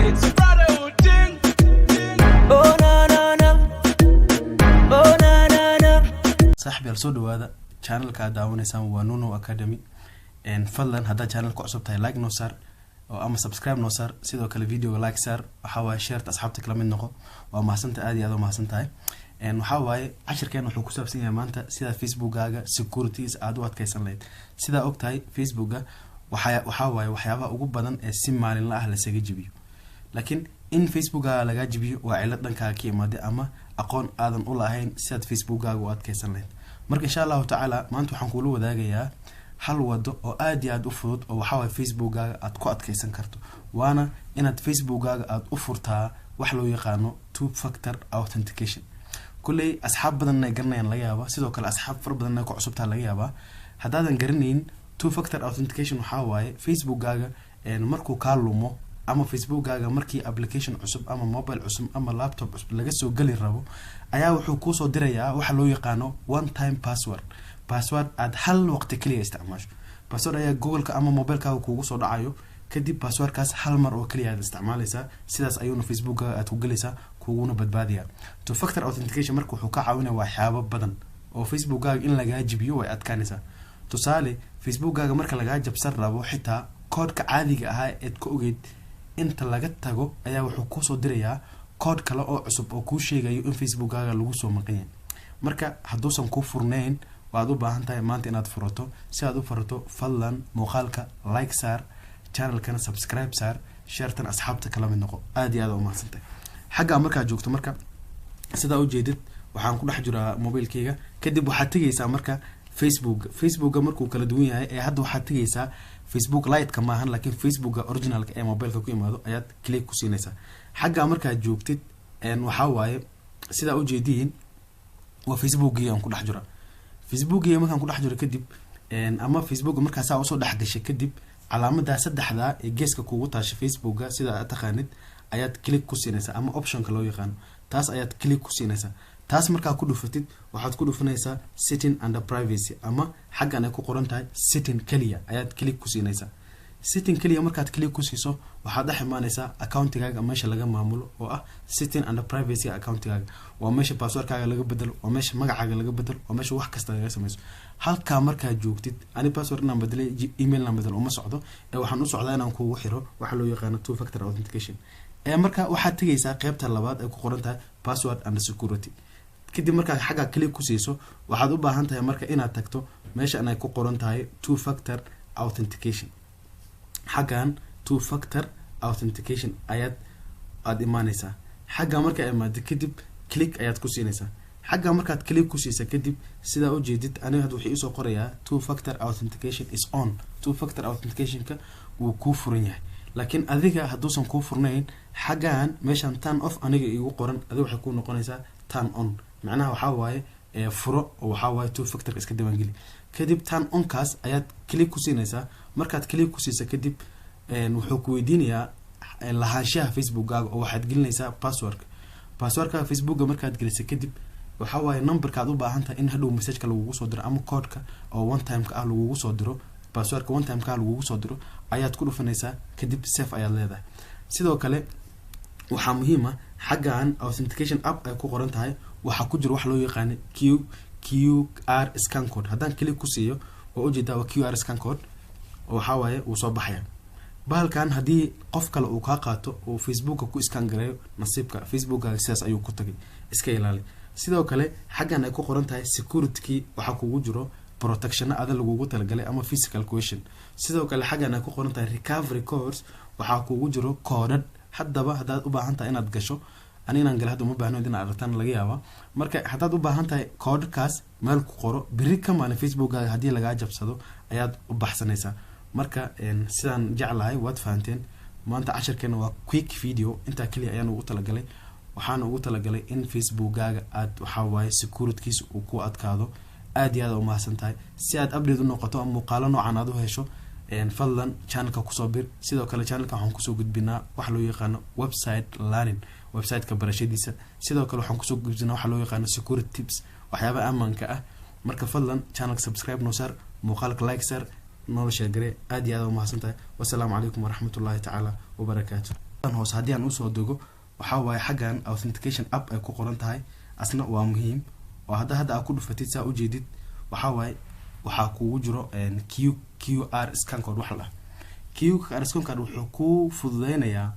It's a brotherhood thing. Oh na na na, oh na na na. صاحبي الصوت هذا channel كداون يسمى ونونو أكاديمي. إن فضلاً هذا channel كأسوب تاي like نصار أو أما subscribe نصار سيدو كل فيديو like صار وحاول share أصحابك لمن نقو وما سنت آدي هذا ما سنتاي. إن وحاول 10 كانوا حكوسة بسنة ما أنت سيدا فيسبوك جاga securities عدوات كيسان ليد سيدا أوقتاي فيسبوك جا وحاول وحيابها أوجب بدن السم مال الله أهل سججبيه لكن إن فيسبوك جا لجا جبيه وعلتنا كاكي مادة أما أقون آدم الله هين سيد فيسبوك جا وات كيسان ليد مرك إن شاء الله تعالى ما أنتوا حنقولوا ذا جيا حل ودو أو آدي أد أفرض أو حاول فيسبوك جا أتقاط كيسان كرتو وأنا إن فيسبوك جا أد أفرتها وحلو يقانو two factor authentication كل أصحاب بدنا يقرنا ين لجابا سيدو كل أصحاب فر بدنا يكو عصبتها لجابا هذا نقرنين two factor authentication وحاول فيسبوك جا إن مركو كارلومو أما فيسبوك جا مركي أبليكيشن عصب أما موبايل عصب أما لابتوب عصب لجسوا قلي الربو أيا وحكوسو دريا وحلو يقانو one time password عد حل وقت كلية استعماله password أيا جوجل كأما موبايل كوكوسو دعايو كدي password كاس حل مرة وكلية استعماله سيداس أيونه فيسبوك أتوجلسا كونا بدبادية تو فاكتور أوثنتيكيشن مركو حكا عاونا وحيابا بدن أو فيسبوك إن لقى جبيو وأتكانسا تسالي فيسبوك مركا لقى جب سربو حتى كود كعادي هاي اتكوجد انت لقيت تاجو أيا وحكوسو دريا كود كلا أو عصب أو كل شيء جاي إن فيسبوك لوجسو مقين مركا حدوسم كوفرنين وعدو باهنتاي مانتي نات فرطو سيادو فرطو فلان مخالك لايك سار channel كان سبسكرايب سار شيرتن أصحابتك كلام النقو آدي هذا وما سنتي حاجة مركا جوكتو مركا سيدا وجدت وحان كل حجرة موبايل كيجا كدب وحتيجيسا مركا فيسبوك مركو كلا دوية هاي هاد وحتيجيسا فيسبوك لايت كما هن لكن فيسبوك أوريجينال كأي موبايل كوكيما هذا آيات كليك كوسينيسا حاجة مركا جوكتت إن وحواي سيدا وجدين وفيسبوك يوم كل حجرة فيسبوك يوم كان كل حجرة كدب إن أما فيسبوك مركا ساعة وصل دحدش كدب علامة ده سدح ذا الجيس كقوتها فيسبوك سيدا أتخانت آيات كليك كوسينيسا أما أوبشن كلو يخان تاس آيات كليك كوسينيسا تاس مركا كودو فتيت وحد كودو فنيسا setting under privacy أما حاجة أنا كقرنتها setting كلية آيات كليك كوسينيسا setting كلية مركا كليك كوسيسو وحد حمانيسا account كاج أماشي لقى معمول setting under privacy account كاج وأماشي password كاج لقى بدل وأماشي مجا حاجة لقى بدل وأماشي واحد كستغير سميسو هل كامركا جوكتت أنا password نام بدل إيميل نام بدل وما صعده أو حنوص على أنا نكو وحيره وحلو يقانا two factor authentication marka waxaad tagaysaa qaybta labaad ee ku qoran tahay password and security kadib marka xaga kaliya ku siiso waxaad u baahan tahay marka inaad tagto meesha ay ku qoran tahay two factor authentication xagan two factor authentication aad imaanaysaa xaga marka imaad kadib click ayaad ku siinaysaa xaga markaad click ku siiso kadib sida u jeedid aniga had wixii soo qorayaa two factor authentication is on two factor authentication ka wuu ku furan yahay لكن أذيك هدوسن كوفرنين حاجان مشان turn off أنا يجو قرن أذي وحيكون نقولنا turn on معناها وحاوي فرق وحاوي two factor إسكدي مانجلي كدب turn on كاس آيات كليك كوسينيسا مركات كليك كوسيسا كدب وحكوا دينيا لهاشها فيسبوك أو واحد قلنا باسورد كا فيسبوك مركات جلسة كدب وحاوي نمبر كادو باهنتا إن هدو مسج كلو وصدر أما كود كا أو one time كالو وصدره باسورد one time كالو وصدره ayaad ku dhufanaysaa kadib safe ayaad leedahay sidoo kale waxa muhiim ah xagaan authentication app ay ku qoran tahay waxa ku jiro wax loo yaqaan QR scan code haddaan click ku siiyo oo u jeedaa QR scan code oo waxa waaye uu soo baxaya bahalkan hadii qof kale uu ka qaato oo Facebook ku scan gareeyo nasiibka Facebook sidaas ayuu ku tagay iska ilaali sidoo kale xagaan ay ku qoran tahay security waxa kugu jiro protection هذا اللي جوجو تلقى أما physical question سيدو كل حاجة أنا كقولن تاع recovery course وحاكو جرو كورد حتى بقى هذا أبغى أنت أنا تجشوا أنا نانجل هذا مو بهنو دينا عرفتان لقيها مركا حتى أبغى أنت كورد كاس مالك قرو بريكم على فيسبوك هذه لقى جاب صدو أياد بحث نيسا مركا إن سان جعلها وات فانتين ما أنت 10 كانوا كويك فيديو أنت كلي أيام وقتلقى لي وحنا وقتلقى لي إن فيسبوك أد وحواي security كيس وكو أتكادو aad iyo aad u mahadsantahay si aad update u noqoto ama muuqaalo noocan aad u hesho fadlan channelka ku soo bir sidoo kale channelka waxaan ku soo gudbinaa wax loo yaqaan website learning website ka barashadiisa sidoo kale waxaan ku soo gudbinaa wax loo yaqaan security tips waxyaabo amaanka ah marka fadlan channelka subscribe noo sar muuqaalka like sar noo share gare aad iyo aad u mahadsantahay wassalaamu calaykum waraxmatullaahi tacaala wa barakaatuh hoos haddii aan usoo dego waxaa waaye xaggan authentication app ay ku qoran tahay asna waa muhiim oo hadda aad ku dhufatid saa ujeedid waxaa waaye waxaa kugu jiro QR scan code wax la QR scan code wuxuu ku fududeynayaa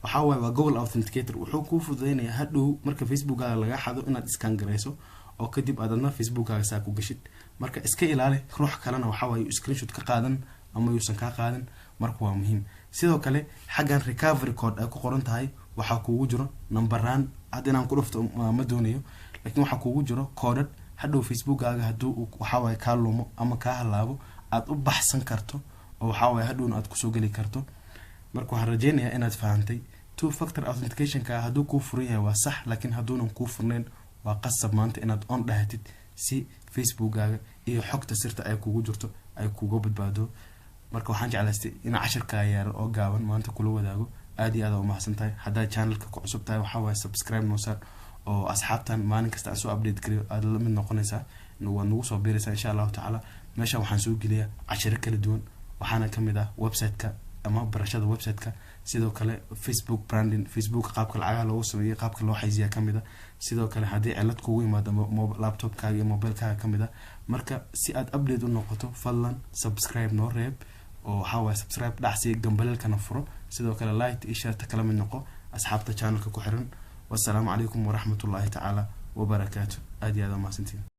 waxaa waaye waa Google Authenticator wuxuu ku fududeynayaa hadhow marka Facebook-gaaga laga xado inaad scan gareyso oo kadib aadna Facebook-gaaga saa ku gashid marka iska ilaali ruux kalena waxaa waaye screenshot ka qaadan ama yuusan ka qaadan marka waa muhiim sidoo kale xaggan recovery code ay ku qoran tahay waxaa kugu jiro numberaan hadinaan ku dhufto ma doonayo laakiin waxaa kugu jiro code hadhow Facebook-gaaga haduu waxaa waaye ka lumo ama ka halaabo aad u baxsan karto oo waxaa waaye hadhow aad ku soo gali karto marka waxaan rajeynayaa inaad fahantay two factor authentication ka haduu ku furan yahay waa sax laakiin haduunan ku furnayn waa qasab maanta inaad on dhahatid si Facebook-gaaga iyo xogta sirta ay kugu jirto ay kugu badbaado marka waxaan jeclaystay in casharka yar oo gaaban maanta kula wadaago aad iyo aad u mahadsantahay hadaa channelka ku cusub tahay waxaa waaye subscribe noo saar oo asxaabtan maalin kasta aan soo update gareeyo aad la mid noqonaysaa waa nagu soo biiraysaa insha Allah taala meesha waxaan soo geliyaa casharo kala duwan waxaana kamid ah website-ka ama barashada website-ka sidoo kale Facebook branding Facebook qaabka lacagaha loogu sameeyo qaabka loo xayisiyo kamid ah sidoo kale hadii cilad kugu yimaado laptop-kaaga iyo mobile-kaaga kamid ah marka si aad update u noqoto fadlan subscribe noo reeb oo waxaa waaye subscribe dhacsi gambalelkana furo sidoo kale like iyo share kala mid noqo asxaabta channelka ku xiran والسلام عليكم ورحمة الله تعالى وبركاته. أدي هذا ما سنتين.